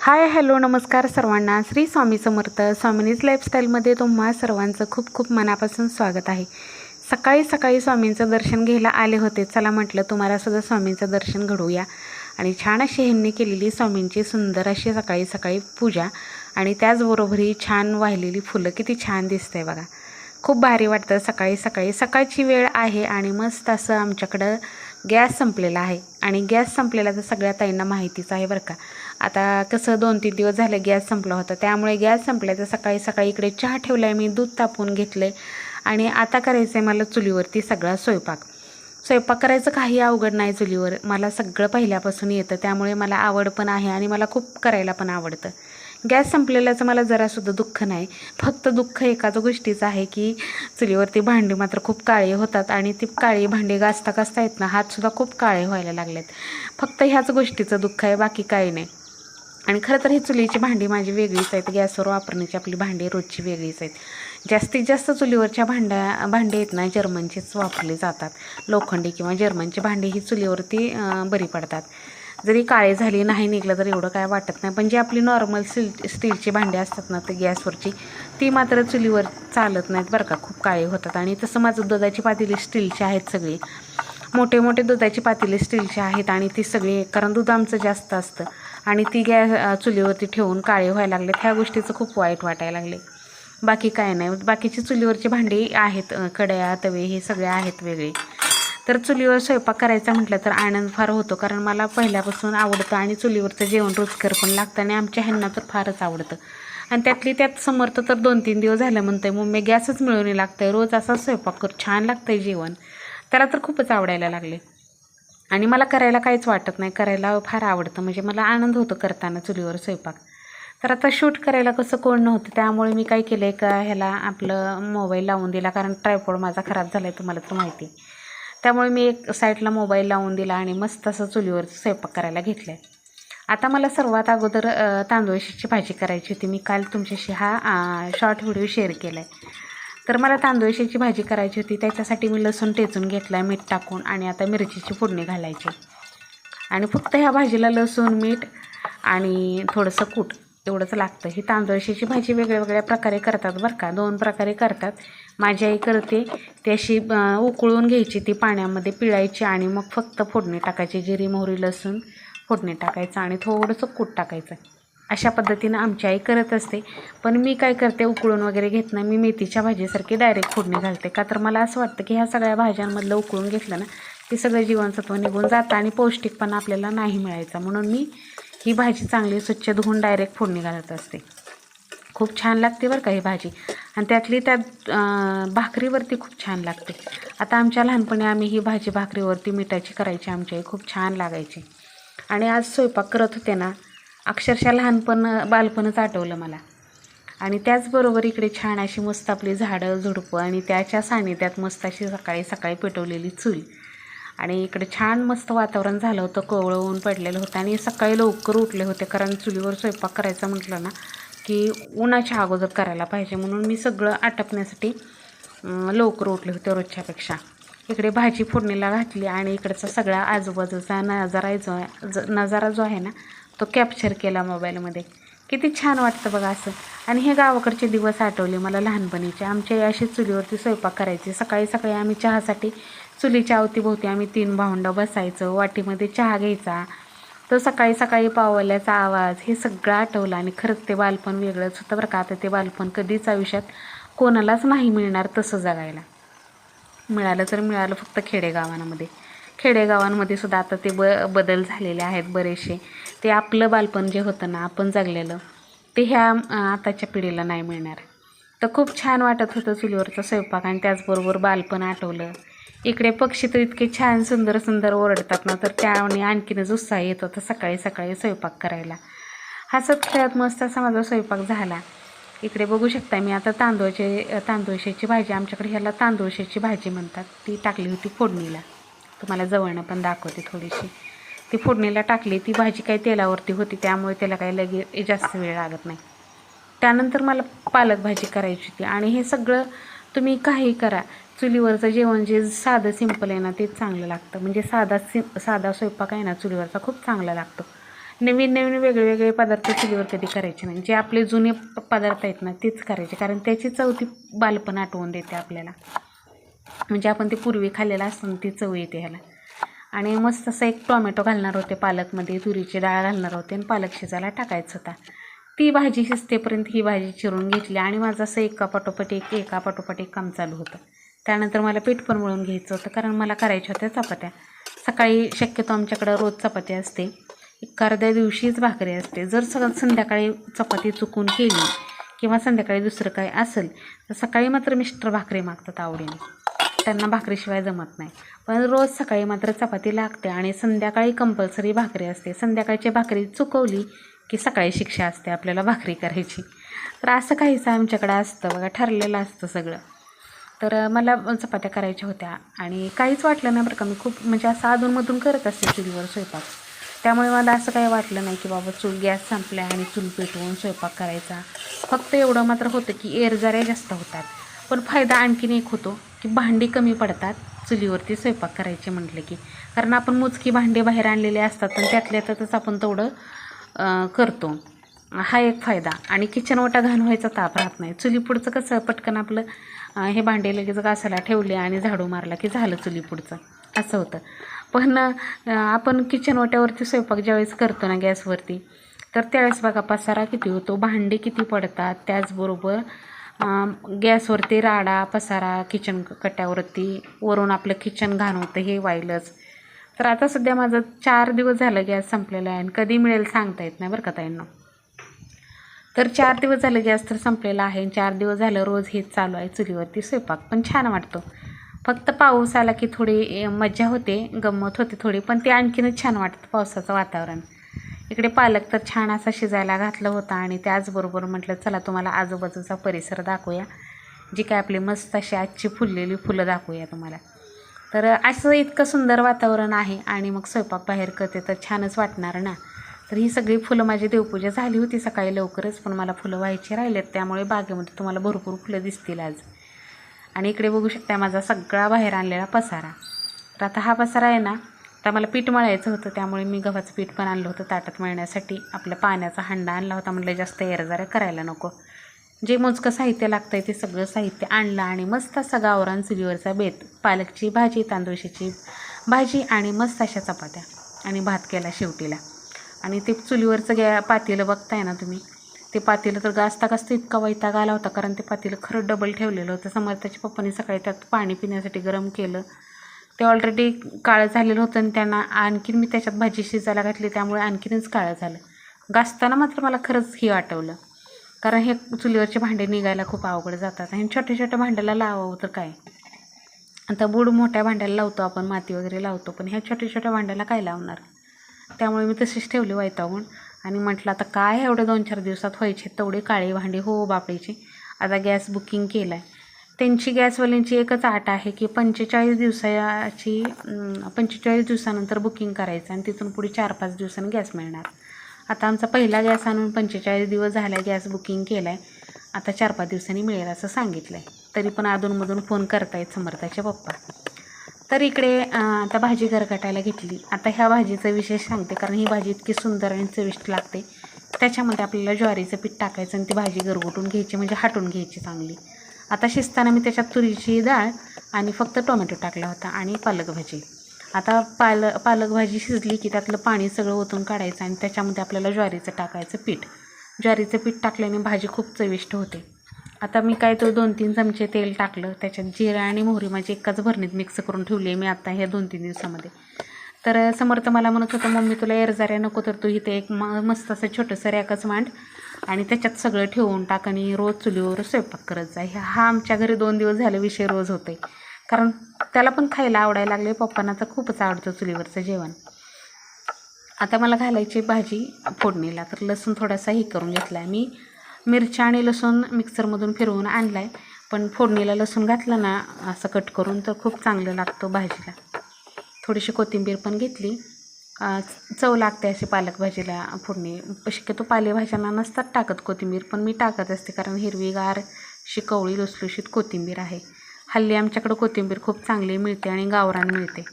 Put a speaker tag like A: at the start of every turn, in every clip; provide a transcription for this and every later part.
A: Hi hello नमस्कार सर्वांना. श्री स्वामी समर्थ. स्वामिनीज लाईफस्टाईलमध्ये तुम्हा सर्वांचं खूप खूप मनापासून स्वागत आहे. सकाळी सकाळी स्वामींचं दर्शन घ्यायला आले होते. चला म्हटलं तुम्हाला सुद्धा स्वामींचं दर्शन घडवूया. आणि छान अशी ह्यांनी केलेली स्वामींची सुंदर अशी सकाळी सकाळी पूजा आणि त्याचबरोबर ही छान वाहिलेली फुलं किती छान दिसतंय बघा. खूप भारी वाटतं सकाळी सकाळी. सकाळची वेळ आहे आणि मस्त असं आमच्याकडं गॅस संपलेला आहे. आणि गॅस संपलेला तर सगळ्या ताईंना माहितीच आहे बरं का. आता कसं 2-3 दिवस झाले गॅस संपला होता, त्यामुळे गॅस संपला तर सकाळी सकाळी इकडे चहा ठेवला आहे, मी दूध तापवून घेतलं आहे. आणि आता करायचं आहे मला चुलीवरती सगळा स्वयंपाक. स्वयंपाक करायचं काही अवघड नाही चुलीवर. मला सगळं पहिल्यापासून येतं, त्यामुळे मला आवड पण आहे आणि मला खूप करायला पण आवडतं. गॅस संपलेल्याचं मला जरासुद्धा दुःख नाही. फक्त दुःख एकाच गोष्टीचं आहे की चुलीवरती भांडी मात्र खूप काळे होतात आणि ती काळी भांडी घासता घासता आहेत ना हातसुद्धा खूप काळे व्हायला लागलेत. फक्त ह्याच गोष्टीचं दुःख आहे, बाकी काही नाही. आणि खरं तर ही चुलीची भांडी माझी वेगळीच आहेत. गॅसवर वापरण्याची आपली भांडी रोजची वेगळीच आहेत. जास्तीत जास्त चुलीवरच्या भांडी आहेत ना जर्मनचीच वापरली जातात. लोखंडी किंवा जर्मनची भांडी ही चुलीवरती बरी पडतात. जरी काळे झाली नाही निघलं तर एवढं काय वाटत नाही. पण जी आपली नॉर्मल स्टीलची भांडी असतात ना ती गॅसवरची, ती मात्र चुलीवर चालत नाहीत बरं का, खूप काळे होतात. आणि तसं माझं दुधाची पातेली स्टीलची आहेत सगळी. मोठे मोठे दुधाची पातेली स्टीलची आहेत आणि ती सगळी, कारण दूध आमचं जास्त असतं आणि ती चुलीवरती ठेवून काळे व्हायला लागलेत. ह्या गोष्टीचं खूप वाईट वाटायला लागले. बाकी काय नाही. बाकीची चुलीवरची भांडी आहेत, कढया तवे हे सगळे आहेत वेगळे. तर चुलीवर स्वयंपाक करायचा म्हटलं तर आनंद फार होतो, कारण मला पहिल्यापासून आवडतं आणि चुलीवरचं जेवण रुचकर पण लागतं आणि आमच्या ह्यांना तर फारच आवडतं. आणि त्यातली त्यात समर्थ तर 2-3 दिवस झालं म्हणतंय मम्मी गॅसच मिळून लागतंय, रोज असा स्वयंपाक कर, छान लागतंय जेवण. त्याला तर खूपच आवडायला लागले. आणि मला करायला काहीच वाटत नाही, करायला फार आवडतं, म्हणजे मला आनंद होतो करताना चुलीवर स्वयंपाक. तर आता शूट करायला कसं कोण नव्हतं, त्यामुळे मी काय केलं का ह्याला आपलं मोबाईल लावून दिला, कारण ट्रायपॉड माझा खराब झाला आहे तुम्हाला तर माहिती. त्यामुळे मी एक साईडला मोबाईल लावून दिला आणि मस्त असं चुलीवर स्वयंपाक करायला घेतलं आहे. आता मला सर्वात अगोदर तांदूळशीची भाजी करायची होती. मी काल तुमच्याशी हा शॉर्ट व्हिडिओ शेअर केला आहे. तर मला तांदूळशीची भाजी करायची होती. त्याच्यासाठी मी लसूण टेचून घेतला आहे मीठ टाकून आणि आता मिरचीची फोडणी घालायची. आणि फक्त ह्या भाजीला लसूण मीठ आणि थोडंसं कूट एवढंच लागतं. ही तांदूळशीची भाजी वेगळ्या वेगळ्या प्रकारे करतात बरं का, 2 प्रकारे करतात. माझी आई करते ती अशी उकळून घ्यायची, ती पाण्यामध्ये पिळायची आणि मग फक्त फोडणी टाकायची, जिरी मोहरी लसूण फोडणी टाकायचं आणि थोडंसं कूट टाकायचं. अशा पद्धतीनं आमची आई करत असते. पण मी काय करते, उकळून वगैरे घेत नाही. मी मेथीच्या भाजीसारखी डायरेक्ट फोडणी घालते. का तर मला असं वाटतं की ह्या सगळ्या भाज्यांमधलं उकळून घेतलं ना की सगळं जीवनसत्व निघून जातं आणि पौष्टिकपणा आपल्याला नाही मिळायचा. म्हणून मी ही भाजी चांगली स्वच्छ धुवून डायरेक्ट फोडणी घालत असते. खूप छान लागते बरं का ही भाजी. आणि त्यातली त्यात भाकरीवरती खूप छान लागते. आता आमच्या लहानपणी आम्ही ही भाजी भाकरीवरती मिठाची करायची, आमच्या आई खूप छान लागायची. आणि आज स्वयंपाक करत होते ना, अक्षरशः बालपणच आठवलं मला. आणि त्याचबरोबर इकडे छान अशी मस्त आपली झाडं झुडपं आणि त्याच्या सानिध्यात मस्त अशी सकाळी सकाळी पेटवलेली चूल. आणि इकडे छान मस्त वातावरण झालं होतं, कोवळं ऊन पडलेलं होतं आणि सकाळी लवकर उठले होते, कारण चुलीवर स्वयंपाक करायचा म्हटलं ना की उन्हाच्या अगोदर करायला पाहिजे, म्हणून मी सगळं आटपण्यासाठी लवकर उठले होते रोजच्यापेक्षा. इकडे भाजी फोडणीला घातली आणि इकडचा सगळा आजूबाजूचा नजारा जो आहे ना तो कॅप्चर केला मोबाईलमध्ये. किती छान वाटतं बघा असं. आणि हे गावाकडचे दिवस आठवले मला लहानपणीचे. आमच्या अशी चुलीवरती स्वयंपाक करायची. सकाळी सकाळी आम्ही चहासाठी चुलीच्या अवतीभोवती आम्ही 3 भावंडं बसायचं, वाटीमध्ये चहा घ्यायचा. तर सकाळी सकाळी पावल्याचा आवाज हे सगळं आठवलं आणि खरंच ते बालपण वेगळंच होतं बरं का. आता ते बालपण कधीच आयुष्यात कोणालाच नाही मिळणार तसं जगायला. मिळालं तर मिळालं फक्त खेडेगावांमध्ये सुद्धा आता ते बदल झालेले आहेत बरेचसे. ते आपलं बालपण जे होतं ना आपण जगलेलं ते ह्या आताच्या पिढीला नाही मिळणार. तर खूप छान वाटत होतं चुलीवरचा स्वयंपाक आणि त्याचबरोबर बालपण आठवलं. इकडे पक्षी तर इतके छान सुंदर सुंदर ओरडतात ना, तर त्याने आणखीनच उत्साह येत होता सकाळी सकाळी स्वयंपाक करायला. हसत खेळत मस्त असा माझा स्वयंपाक झाला. इकडे बघू शकता मी आता तांदूळशेची भाजी, आमच्याकडे ह्याला तांदूळशेची भाजी म्हणतात, ती टाकली होती फोडणीला. तुम्हाला जवळनं पण दाखवते थोडीशी. ती फोडणीला टाकली. ती भाजी काही तेलावरती होती त्यामुळे त्याला काही लगेच जास्त वेळ लागत नाही. त्यानंतर मला पालक भाजी करायची होती. आणि हे सगळं तुम्ही काही करा, चुलीवरचं जेवण जे साधं सिंपल आहे ना तेच चांगलं लागतं. म्हणजे साधा स्वयंपाक आहे ना चुलीवरचा खूप चांगला लागतो. नवीन नवीन वेगळे पदार्थ चुलीवर कधी करायचे नाही. जे आपले जुने पदार्थ आहेत ना तेच करायचे, कारण त्याची चव ती बालपण आठवून देते आपल्याला. म्हणजे आपण ते पूर्वी खाल्लेलं असतं ती चव येते ह्याला. आणि मस्त असं एक टोमॅटो घालणार होते पालकमध्ये, तुरीची डाळ घालणार होते आणि पालक शिजायला टाकायचं होता. ती भाजी शिजतेपर्यंत ही भाजी चिरून घेतली आणि माझं असं एकापाठोपाठ एक काम चालू होतं. त्यानंतर मला पीठ पण मळून घ्यायचं होतं, कारण मला करायच्या होत्या चपात्या. सकाळी शक्यतो आमच्याकडं रोज चपाती असते, अर्ध्या दिवशीच भाकरी असते. जर संध्याकाळी चपाती चुकून केली किंवा संध्याकाळी दुसरं काही असेल तर सकाळी मात्र मिस्टर भाकरी मागतात आवडीने, त्यांना भाकरीशिवाय जमत नाही. पण रोज सकाळी मात्र चपाती लागते आणि संध्याकाळी कंपल्सरी भाकरी असते. संध्याकाळची भाकरी चुकवली की सकाळी शिक्षा असते आपल्याला भाकरी करायची. तर असं काहीसं आमच्याकडं असतं बघा, ठरलेलं असतं सगळं. तर मला चपात्या करायच्या होत्या आणि काहीच वाटलं नाही बरं का. मी खूप म्हणजे असं अधूनमधून करत असते चुलीवर स्वयंपाक, त्यामुळे मला असं काही वाटलं नाही की बाबा गॅस संपला आणि चूल पेटवून स्वयंपाक करायचा. फक्त एवढं मात्र होतं की एरझाऱ्या जास्त होतात. पण फायदा आणखीन एक होतो की भांडी कमी पडतात चुलीवरती स्वयंपाक करायचे म्हटलं की, कारण आपण मोजकी भांडी बाहेर आणलेली असतात आणि त्यातल्या त्यातच आपण तेवढं करतो. हा एक फायदा. आणि किचन ओटा घाण व्हायचा ताप राहत नाही. चुलीपुढचं कसं पटकन आपलं हे भांडे लगेच घासायला ठेवले आणि झाडू मारला की झालं चुलीपुढचं, असं होतं. पण आपण किचन ओट्यावरती स्वयंपाक ज्यावेळेस करतो ना गॅसवरती, तर त्यावेळेस बघा पसारा किती होतो, भांडी किती पडतात. त्याचबरोबर गॅसवरती राडा पसारा, किचन कट्यावरती, वरून आपलं किचन घाण होतं, हे व्हायलंच. तर आता सध्या माझं 4 दिवस झालं गॅस संपलेला आहे आणि कधी मिळेल सांगता येत नाही बरं का ताईंनो. तर 4 दिवस झालं गॅस तर संपलेला आहे. 4 दिवस झालं रोज हेच चालू आहे चुलीवरती स्वयंपाक. पण छान वाटतो. फक्त पाऊस आला की थोडी मजा होते, गंमत होते थोडी, पण ते आणखीनच छान वाटतं पावसाचं वातावरण. इकडे पालक तर छान असा शिजायला घातला होता आणि त्याचबरोबर म्हटलं चला तुम्हाला आजूबाजूचा परिसर दाखवूया, जी काय आपली मस्त अशी आजची फुललेली फुलं दाखवूया तुम्हाला. तर असं इतकं सुंदर वातावरण आहे आणि मग स्वयंपाक बाहेर करते तर छानच वाटणार ना. तर ही सगळी फुलं, माझी देवपूजा झाली होती सकाळी लवकरच, पण मला फुलं व्हायची राहिलेत, त्यामुळे बागेमध्ये तुम्हाला भरपूर फुलं दिसतील आज. आणि इकडे बघू शकता माझा सगळा बाहेर आणलेला पसारा. तर आता हा पसारा आहे ना, आता मला पीठ मळायचं होतं, त्यामुळे मी गव्हाचं पीठ पण आणलं होतं ताटात मळण्यासाठी. आपल्या पाण्याचा हंडा आणला होता, म्हटलं जास्त एरझाऱ्या करायला नको. जे मोजकं साहित्य लागतं आहे ते सगळं साहित्य आणलं आणि मस्त असा गावरान चुलीवरचा बेत, पालकची भाजी, तांदूळशाची भाजी आणि मस्त अशा चपात्या आणि भात केला शेवटीला. आणि ते चुलीवरचं पातेलं बघताय ना तुम्ही, ते पातेलं तर घासता इतका वैताग आला होता, कारण ते पातेलं खरं डबल ठेवलेलं होतं. समर्थाच्या पप्पांनी सकाळी त्यात पाणी पिण्यासाठी गरम केलं, ते ऑलरेडी काळं झालेलं होतं आणि त्यांना आणखीन मी त्याच्यात भाजी शिजायला घातली, त्यामुळे आणखीनच काळं झालं. घासताना मात्र मला खरंच हे वाटवलं, कारण हे चुलीवरचे भांडे निघायला खूप अवघड जातात आणि छोट्या छोट्या भांड्याला लावावं तर काय. आता बुड मोठ्या भांड्याला लावतो आपण, माती वगैरे लावतो, पण ह्या छोट्या छोट्या भांड्याला काय लावणार. त्यामुळे मी तसेच ठेवले वैतागून आणि म्हटलं आता काय एवढे 2-4 दिवसात व्हायचे तेवढे काळे भांडे हो बापडीचे. आता गॅस बुकिंग केला आहे. त्यांची गॅसवाल्यांची एकच आट आहे की 45 दिवसानंतर बुकिंग करायचं आणि तिथून पुढे 4-5 दिवसांनी गॅस मिळणार. आता आमचा पहिला गॅस आणून 45 दिवस झाला, गॅस बुकिंग केला आहे. आता 4-5 दिवसांनी मिळेल असं सांगितलं आहे. तरी पण अधूनमधून फोन करतायत समर्थाचे पप्पा. तर इकडे आता भाजी गरगटायला घेतली. आता ह्या भाजीचं विशेष सांगते, कारण ही भाजी इतकी सुंदर आणि चविष्ट लागते. त्याच्यामध्ये आपल्याला ज्वारीचं पीठ टाकायचं आणि ती भाजी गरगटून घ्यायची, म्हणजे हाटून घ्यायची चांगली. आता शिजताना मी त्याच्यात तुरीची डाळ आणि फक्त टोमॅटो टाकला होता आणि पालक भाजी. आता पालक भाजी शिजली की त्यातलं पाणी सगळं ओतून काढायचं आणि त्याच्यामध्ये आपल्याला ज्वारीचं टाकायचं पीठ. ज्वारीचं पीठ टाकल्याने भाजी खूप चविष्ट होते. आता मी काय 2-3 चमचे तेल टाकलं, त्याच्यात जिरा आणि मोहरी माझी एकाच भरणीत मिक्स करून ठेवली आहे मी आता ह्या 2-3 दिवसामध्ये. तर समर्थ मला म्हणत होतं मम्मी तुला एरझाऱ्या नको, तर तू इथे एक मस्त असं छोटंसं रॅकच मांड आणि त्याच्यात सगळं ठेवून टाक आणि रोज चुलीवर स्वयंपाक करत जा. हा आमच्या घरी 2 दिवस झाले विषय रोज होते, कारण त्याला पण खायला आवडायला लागले. पप्पांना तर खूपच आवडतं चुलीवरचं जेवण. आता मला घालायची भाजी फोडणीला, तर लसूण थोडासा हे करून घेतला आहे मी. मिरच्या आणि लसूण मिक्सरमधून फिरवून आणला आहे, पण फोडणीला लसूण घातलं ना असं कट करून तर खूप चांगलं लागतं भाजीला. थोडीशी कोथिंबीर पण घेतली, चव लागते अशी पालक भाजीला फोडणी. शक्यतो पालेभाज्यांना नसतात टाकत कोथिंबीर, पण मी टाकत असते, कारण हिरवीगार कवळी लुसलुशीत कोथिंबीर आहे. हल्ली आमच्याकडं कोथिंबीर खूप चांगली मिळते आणि गावरान मिळते.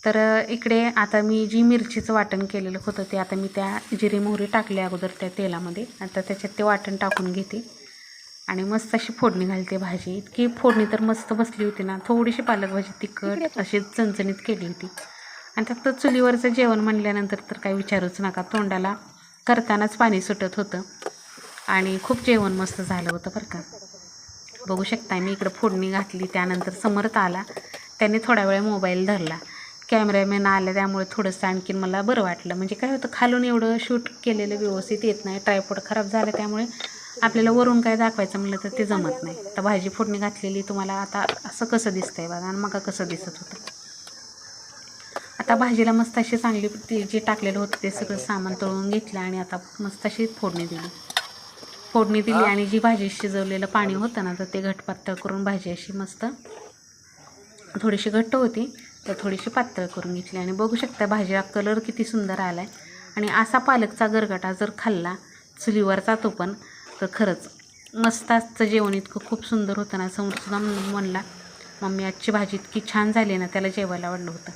A: तर इकडे आता मी जी मिरचीचं वाटण केलेलं होतं ते आता मी त्या जिरी मोहरी टाकले अगोदर त्या तेलामध्ये. आता त्याच्यात ते वाटण टाकून घेते आणि मस्त अशी फोडणी घालते भाजी. इतकी फोडणी तर मस्त बसली होती ना. थोडीशी पालक भाजी तिखट अशी चणचणीत केली होती. आणि त्यात चुलीवरचं जेवण म्हणल्यानंतर तर काही विचारूच नका. तोंडाला करतानाच पाणी सुटत होतं आणि खूप जेवण मस्त झालं होतं बरं का. बघू शकता मी इकडं फोडणी घातली. त्यानंतर समर्थ आला. त्याने थोडा वेळ मोबाईल धरला. कॅमेरामॅन आला त्यामुळे थोडंसं आणखीन मला बरं वाटलं. म्हणजे काय होतं, खालून एवढं शूट केलेलं व्यवस्थित येत नाही. ट्रायपॉड खराब झालं त्यामुळे आपल्याला वरून काय दाखवायचं म्हणलं तर ते जमत नाही. तर भाजी फोडणी घातलेली तुम्हाला आता असं कसं दिसतंय बघा, आणि मग कसं दिसत होतं. आता भाजीला मस्त अशी चांगली ती जे टाकलेलं होतं ते सगळं सामान तळून घेतलं आणि आता मस्त अशी फोडणी दिली आणि जी भाजी शिजवलेलं पाणी होतं ना, तर ते घट पातळ करून भाजी अशी मस्त थोडीशी घट्ट होती तर थोडीशी पातळ करून घेतली. आणि बघू शकता भाजीला कलर किती सुंदर आला आहे. आणि असा पालकचा गरगटा जर खाल्ला चुलीवरचा तो पण, तर खरंच मस्त आजचं जेवण इतकं खूप सुंदर होतं ना. समोरसुद्धा म्हणला मम्मी आजची भाजी इतकी छान झाली ना, त्याला जेवायला आवडलं होतं.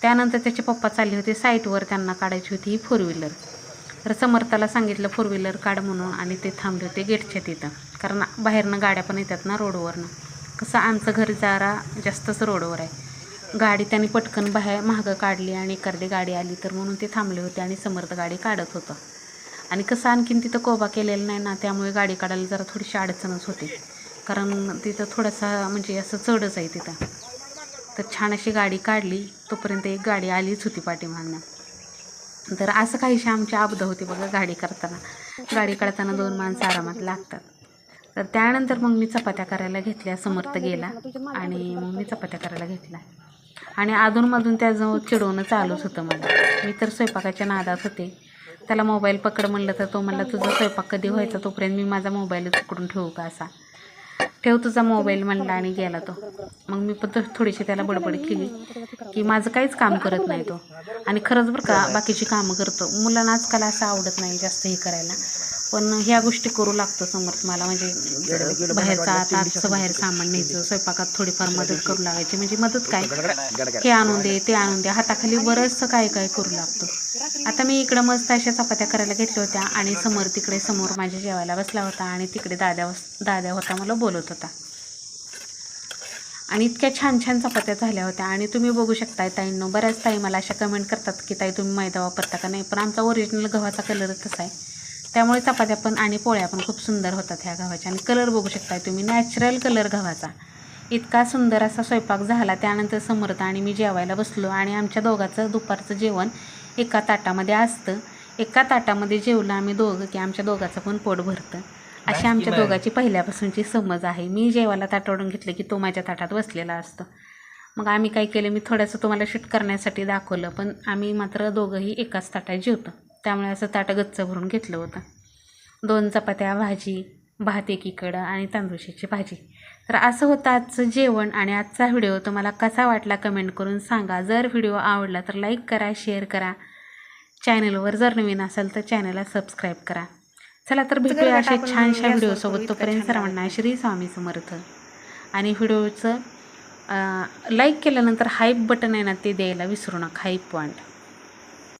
A: त्यानंतर त्याचे पप्पा चालले होते साईटवर, त्यांना काढायची होती ही 4 व्हीलर. तर समर्थाला सांगितलं 4 व्हीलर काढ म्हणून आणि ते थांबले होते गेटच्या तिथं. कारण बाहेरनं गाड्या पण येतात ना रोडवरनं. कसं आमचं घर जरा जास्तच रोडवर आहे. गाडी त्यांनी पटकन बाहेर मागं काढली आणि एखादी गाडी आली तर म्हणून ते थांबले होते आणि समर्थ गाडी काढत होतं. आणि कसं आणखीन तिथं कोबा केलेलं नाही ना, त्यामुळे गाडी काढायला जरा थोडीशी अडचणच होती. कारण तिथं थोडासा म्हणजे असं चढच आहे तिथं. तर छान अशी गाडी काढली. तोपर्यंत एक गाडी आलीच होती पाठीमागनं. तर असं काहीशी आमची आपदा होती बघा गाडी काढताना 2 माणसं आरामात लागतात. तर त्यानंतर मग मी चपात्या करायला घेतल्या. समर्थ गेला आणि मग मी चपात्या करायला घेतल्या. आणि अधूनमधून त्याजवळ चिडवणं चालूच होतं मला. मी तर स्वयंपाकाच्या नादात होते. त्याला मोबाईल पकड म्हणलं तर तो म्हणला तुझा स्वयंपाक कधी व्हायचा तोपर्यंत मी माझा मोबाईलच पकडून ठेवू का असा. ठेव तुझा मोबाईल म्हणला आणि गेला तो. मग मी पण थोडीशी त्याला बडबड केली की माझं काहीच काम करत नाही तो. आणि खरंच बरं का बाकीची कामं करतो. मुलांना आजकाल असं आवडत नाही जास्त हे करायला, पण ह्या गोष्टी करू लागतो समर्थ मला. म्हणजे बाहेरचा आजचं बाहेर सामान न्यायचं, स्वयंपाकात थोडीफार मदत करू लागायची. म्हणजे मदत काय, हे आणून दे ते आणून दे, हाताखाली बरंचसं काय करू लागतो. आता मी इकडं मस्त अशा चपात्या करायला घेतल्या होत्या आणि तिकडे समोर माझ्या जेवायला बसला होता आणि तिकडे दाद्या होता मला बोलत होता. आणि इतक्या छान छान चपात्या झाल्या होत्या. आणि तुम्ही बघू शकताय ताईंनो, बऱ्याच ताई मला अशा कमेंट करतात की ताई तुम्ही मैदा वापरता का नाही, पण आमचा ओरिजिनल गव्हाचा कलरच तसा आहे. त्यामुळे चपात्या पण आणि पोळ्या पण खूप सुंदर होतात ह्या गव्हाच्या. आणि कलर बघू शकताय तुम्ही, नॅचरल कलर गव्हाचा. इतका सुंदर असा स्वयंपाक झाला. त्यानंतर समर्थ आणि मी जेवायला बसलो आणि आमच्या दोघांचं दुपारचं जेवण एका ताटामध्ये असतं. एका ताटामध्ये जेवलं आम्ही दोघं की आमच्या दोघांचं पण पोट भरतं. अशी आमच्या दोघांची पहिल्यापासूनची समज आहे. मी जेवायला ताटावरून घेतलं की तो माझ्या ताटात बसलेला असतो. मग आम्ही काय केलं, मी थोडंसं तुम्हाला शूट करण्यासाठी दाखवलं, पण आम्ही मात्र दोघंही एकाच ताटात जेवतो. त्यामुळे असं ताट गच्च भरून घेतलं होतं. 2 चपात्या, भाजी, भात एकीकडं आणि तांदूळशाची भाजी. तर असं होतं आजचं जेवण. आणि आजचा व्हिडिओ तुम्हाला कसा वाटला कमेंट करून सांगा. जर व्हिडिओ आवडला तर लाईक करा, शेअर करा. चॅनलवर जर नवीन असाल तर चॅनलला सबस्क्राईब करा. चला तर भेटूया अशा छानशा व्हिडिओसोबत. तोपर्यंत सर्वांना श्री स्वामी समर्थ. आणि व्हिडिओचं लाईक केल्यानंतर हाईप बटन आहे ना, ते द्यायला विसरू नका. Hype point